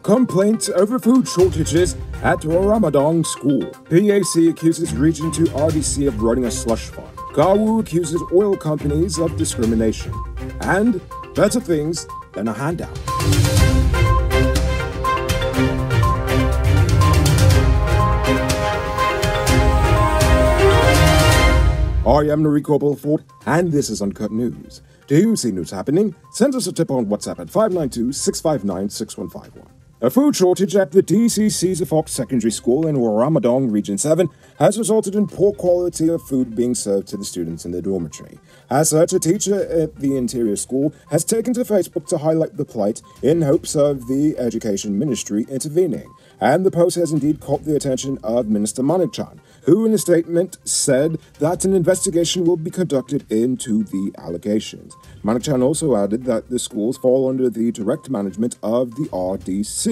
Complaints over food shortages at Ramadan School. PAC accuses Region 2 RDC of running a slush fund. Gawu accuses oil companies of discrimination. And better things than a handout. I am Noriko Belfort, and this is Uncut News. Do you see news happening? Send us a tip on WhatsApp at 592-659-6151. A food shortage at the DC Caesar Fox Secondary School in Ramadan, Region 7, has resulted in poor quality of food being served to the students in the dormitory. As such, a teacher at the interior school has taken to Facebook to highlight the plight in hopes of the Education Ministry intervening. And the post has indeed caught the attention of Minister Manikchan, who in a statement said that an investigation will be conducted into the allegations. Manikchan also added that the schools fall under the direct management of the RDC.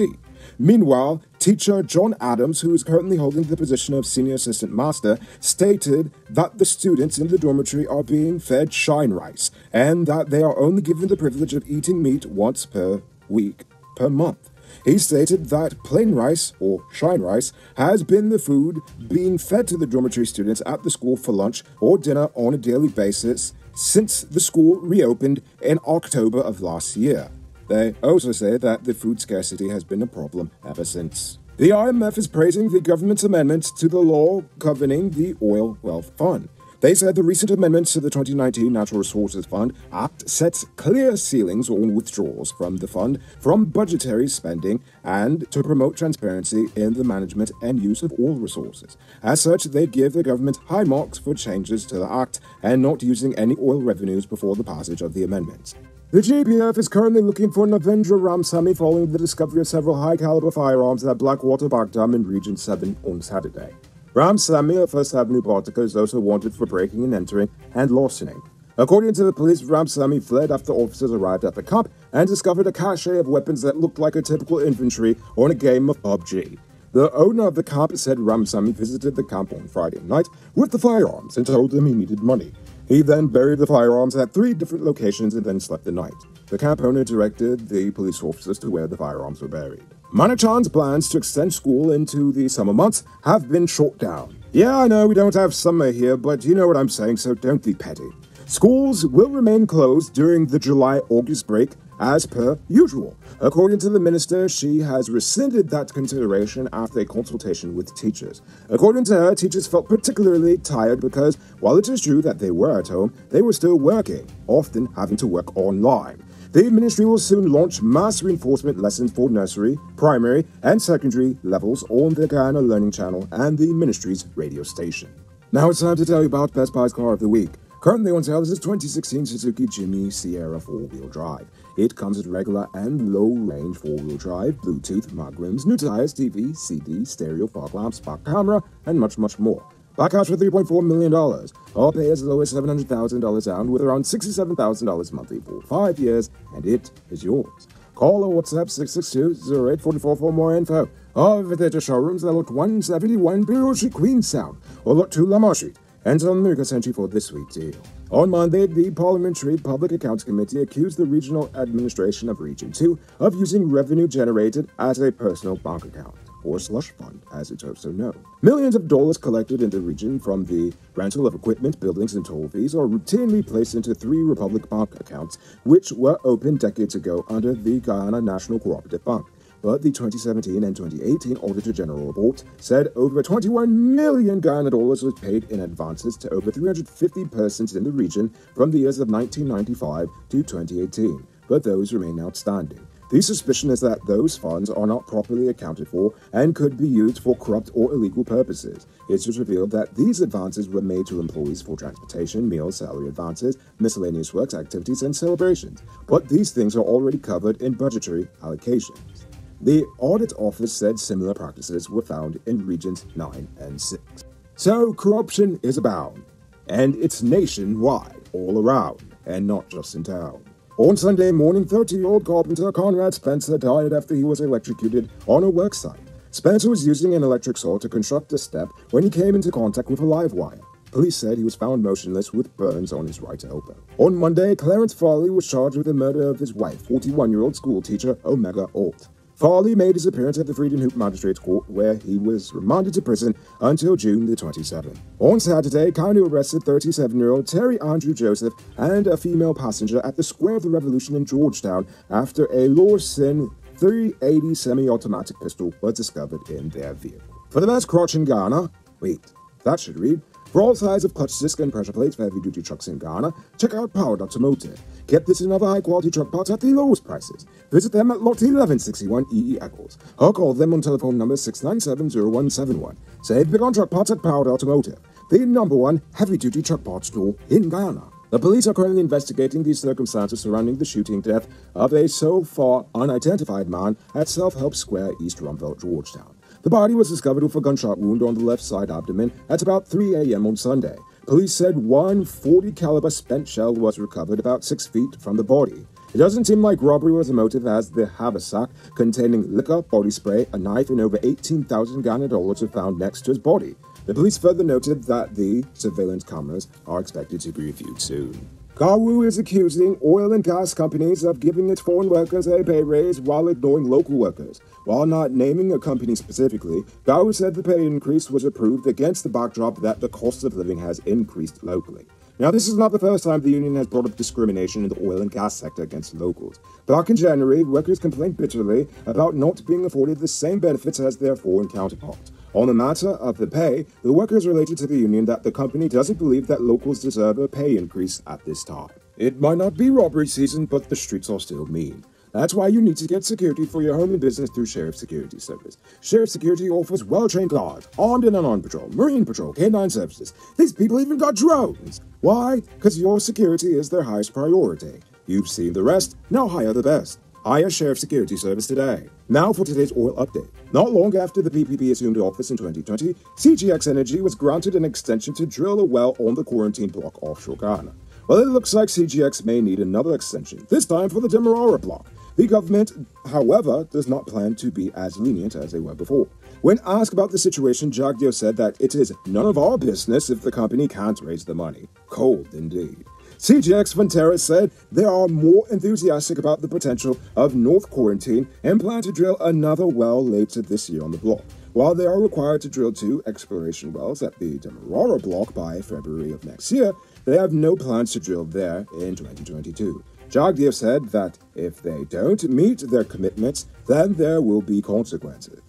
Meanwhile, teacher John Adams, who is currently holding the position of Senior Assistant Master, stated that the students in the dormitory are being fed shine rice and that they are only given the privilege of eating meat once per week per month. He stated that plain rice, or shine rice, has been the food being fed to the dormitory students at the school for lunch or dinner on a daily basis since the school reopened in October of last year. They also say that the food scarcity has been a problem ever since. The IMF is praising the government's amendments to the law governing the Oil Wealth Fund. They said the recent amendments to the 2019 Natural Resources Fund Act sets clear ceilings on withdrawals from the fund from budgetary spending and to promote transparency in the management and use of oil resources. As such, they give the government high marks for changes to the Act and not using any oil revenues before the passage of the amendments. The GPF is currently looking for Navendra Ramsamy following the discovery of several high-caliber firearms at Blackwater Baghdam in Region 7 on Saturday. Ramsamy, a First Avenue partaker, is also wanted for breaking and entering and larceny. According to the police, Ramsamy fled after officers arrived at the camp and discovered a cache of weapons that looked like a typical inventory on a game of PUBG. The owner of the camp said Ramsamy visited the camp on Friday night with the firearms and told them he needed money. He then buried the firearms at 3 different locations and then slept the night. The camp owner directed the police officers to where the firearms were buried. Manikchan's plans to extend school into the summer months have been shot down. Yeah, I know we don't have summer here, but you know what I'm saying, so don't be petty. Schools will remain closed during the July-August break as per usual. According to the minister, she has rescinded that consideration after a consultation with teachers. According to her, teachers felt particularly tired because, while it is true that they were at home, they were still working, often having to work online. The ministry will soon launch mass reinforcement lessons for nursery, primary, and secondary levels on the Guyana Learning Channel and the ministry's radio station. Now it's time to tell you about Best Buy's Car of the Week. Currently on sale is this 2016 Suzuki Jimny Sierra 4-wheel drive. It comes with regular and low-range 4-wheel drive, Bluetooth, magrams, new tires, TV, CD, stereo, fog lamps, back camera, and much, much more. Back cash for $3.4 million. All pay as low as $700,000 down with around $67,000 monthly for 5 years, and it is yours. Call or WhatsApp 662-0844 for more info. Or visit the showrooms that look 171 Bureau Street, Queenstown, or lot 2 Lamar Street. And tell America sent you for this sweet deal. On Monday, the Parliamentary Public Accounts Committee accused the Regional Administration of Region 2 of using revenue generated as a personal bank account, or slush fund, as it's also known. Millions of dollars collected in the region from the rental of equipment, buildings, and toll fees are routinely placed into 3 Republic Bank accounts, which were opened decades ago under the Guyana National Cooperative Bank. But the 2017 and 2018 Auditor General report said over 21 million Guyana dollars was paid in advances to over 350 persons in the region from the years of 1995 to 2018, but those remain outstanding. The suspicion is that those funds are not properly accounted for and could be used for corrupt or illegal purposes. It was revealed that these advances were made to employees for transportation, meals, salary advances, miscellaneous works, activities, and celebrations. But these things are already covered in budgetary allocations. The audit office said similar practices were found in regions 9 and 6. So corruption is abound, and it's nationwide, all around, and not just in town. On Sunday morning, 30-year-old carpenter Conrad Spencer died after he was electrocuted on a work site. Spencer was using an electric saw to construct a step when he came into contact with a live wire. Police said he was found motionless with burns on his right elbow. On Monday, Clarence Farley was charged with the murder of his wife, 41-year-old schoolteacher Omega Alt. Farley made his appearance at the Freedom Hoop Magistrates Court, where he was remanded to prison until June the 27th. On Saturday, County arrested 37-year-old Terry Andrew Joseph and a female passenger at the Square of the Revolution in Georgetown after a Lawson 380 semi-automatic pistol was discovered in their vehicle. For the best crotch in Guyana, that should read, for all sizes of clutch disc and pressure plates for heavy-duty trucks in Guyana, check out Powered Automotive. Get this and other high-quality truck parts at the lowest prices. Visit them at Lot 1161 EE Eccles, or call them on telephone number 697-0171. Save big on truck parts at Powered Automotive, the #1 heavy-duty truck parts store in Guyana. The police are currently investigating the circumstances surrounding the shooting death of a so far unidentified man at Self-Help Square, East Rumville, Georgetown. The body was discovered with a gunshot wound on the left side abdomen at about 3 a.m. on Sunday. Police said one .40 caliber spent shell was recovered about 6 feet from the body. It doesn't seem like robbery was the motive, as the haversack containing liquor, body spray, a knife, and over 18,000 Ghana dollars were found next to his body. The police further noted that the surveillance cameras are expected to be reviewed soon. Gawu is accusing oil and gas companies of giving its foreign workers a pay raise while ignoring local workers. While not naming a company specifically, Gawu said the pay increase was approved against the backdrop that the cost of living has increased locally. Now, this is not the first time the union has brought up discrimination in the oil and gas sector against locals. Back in January, workers complained bitterly about not being afforded the same benefits as their foreign counterparts. On the matter of the pay, the workers related to the union that the company doesn't believe that locals deserve a pay increase at this time. It might not be robbery season, but the streets are still mean. That's why you need to get security for your home and business through Sheriff Security Service. Sheriff Security offers well-trained guards, armed and unarmed patrol, marine patrol, canine services. These people even got drones. Why? Because your security is their highest priority. You've seen the rest, now hire the best. Hire Sheriff Security Service today. Now for today's oil update. Not long after the PPP assumed office in 2020, CGX Energy was granted an extension to drill a well on the quarantine block offshore Guyana. Well, it looks like CGX may need another extension, this time for the Demerara block. The government, however, does not plan to be as lenient as they were before. When asked about the situation, Jagdeo said that it is none of our business if the company can't raise the money. Cold indeed. CGX Ventura said they are more enthusiastic about the potential of North Quarantine and plan to drill another well later this year on the block. While they are required to drill 2 exploration wells at the Demerara block by February of next year, they have no plans to drill there in 2022. Jagdeo said that if they don't meet their commitments, then there will be consequences.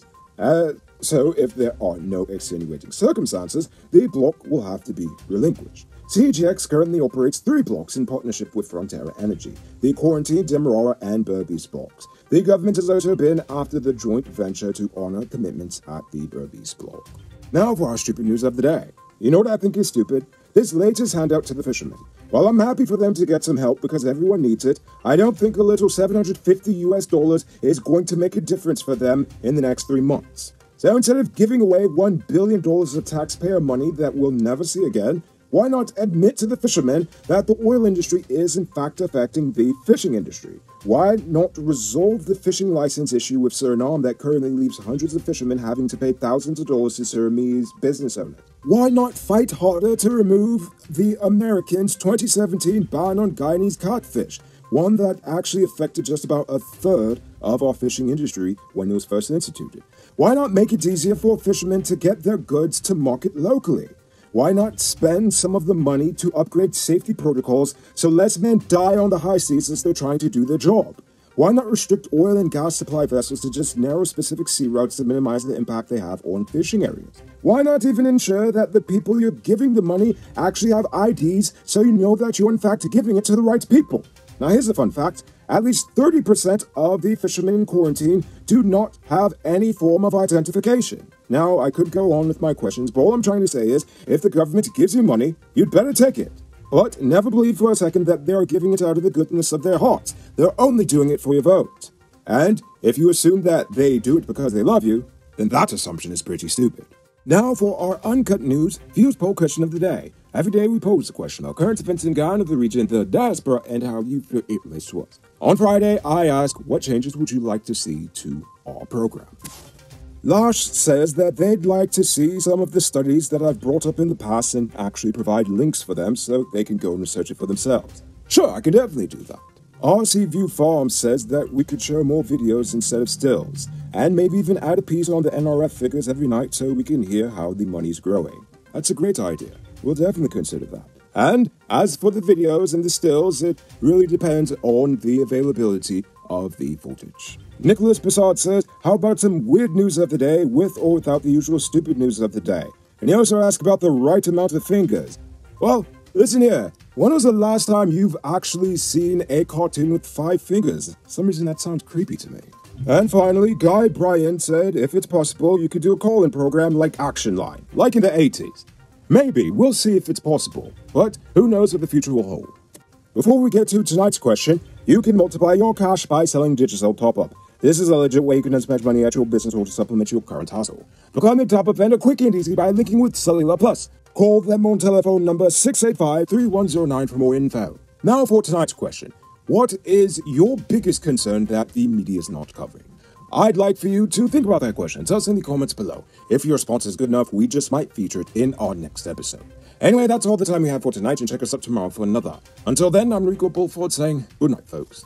So if there are no extenuating circumstances, the block will have to be relinquished. CGX currently operates 3 blocks in partnership with Frontera Energy, the Quarantine, Demerara, and Berbice blocks. The government has also been after the joint venture to honor commitments at the Berbice block. Now for our stupid news of the day. You know what I think is stupid? This latest handout to the fishermen. While I'm happy for them to get some help because everyone needs it, I don't think a little $750 is going to make a difference for them in the next 3 months. So instead of giving away $1 billion of taxpayer money that we'll never see again, why not admit to the fishermen that the oil industry is in fact affecting the fishing industry? Why not resolve the fishing license issue with Suriname that currently leaves hundreds of fishermen having to pay thousands of dollars to Surinamese business owners? Why not fight harder to remove the Americans' 2017 ban on Guyanese Catfish, one that actually affected just about a third of our fishing industry when it was first instituted? Why not make it easier for fishermen to get their goods to market locally? Why not spend some of the money to upgrade safety protocols so less men die on the high seas as they're trying to do their job? Why not restrict oil and gas supply vessels to just narrow specific sea routes to minimize the impact they have on fishing areas? Why not even ensure that the people you're giving the money actually have IDs so you know that you're in fact giving it to the right people? Now here's a fun fact. At least 30% of the fishermen in quarantine do not have any form of identification. Now, I could go on with my questions, but all I'm trying to say is, if the government gives you money, you'd better take it. But never believe for a second that they are giving it out of the goodness of their hearts. They're only doing it for your vote. And if you assume that they do it because they love you, then that assumption is pretty stupid. Now for our Uncut News Views Poll question of the day. Every day we pose the question of current events in Guyana, the region, the diaspora, and how you feel it relates to us. On Friday, I ask, what changes would you like to see to our program? Lash says that they'd like to see some of the studies that I've brought up in the past and actually provide links for them so they can go and research it for themselves. Sure, I can definitely do that. RC View Farm says that we could show more videos instead of stills, and maybe even add a piece on the NRF figures every night so we can hear how the money's growing. That's a great idea. We'll definitely consider that. And as for the videos and the stills, it really depends on the availability of the footage. Nicholas Bassard says, how about some weird news of the day with or without the usual stupid news of the day? And he also asked about the right amount of fingers. Well, listen here. When was the last time you've actually seen a cartoon with 5 fingers? For some reason that sounds creepy to me. And finally, Guy Bryan said if it's possible, you could do a call-in program like Action Line, like in the 80s. Maybe, we'll see if it's possible, but who knows what the future will hold. Before we get to tonight's question, you can multiply your cash by selling digital top-up. This is a legit way you can spend money at your business or to supplement your current hustle. Become a top-up vendor quick and easy by linking with Cellular Plus. Call them on telephone number 685-3109 for more info. Now for tonight's question. What is your biggest concern that the media is not covering? I'd like for you to think about that question. Tell us in the comments below. If your response is good enough, we just might feature it in our next episode. Anyway, that's all the time we have for tonight, and check us up tomorrow for another. Until then, I'm Rico Bulford saying good night, folks.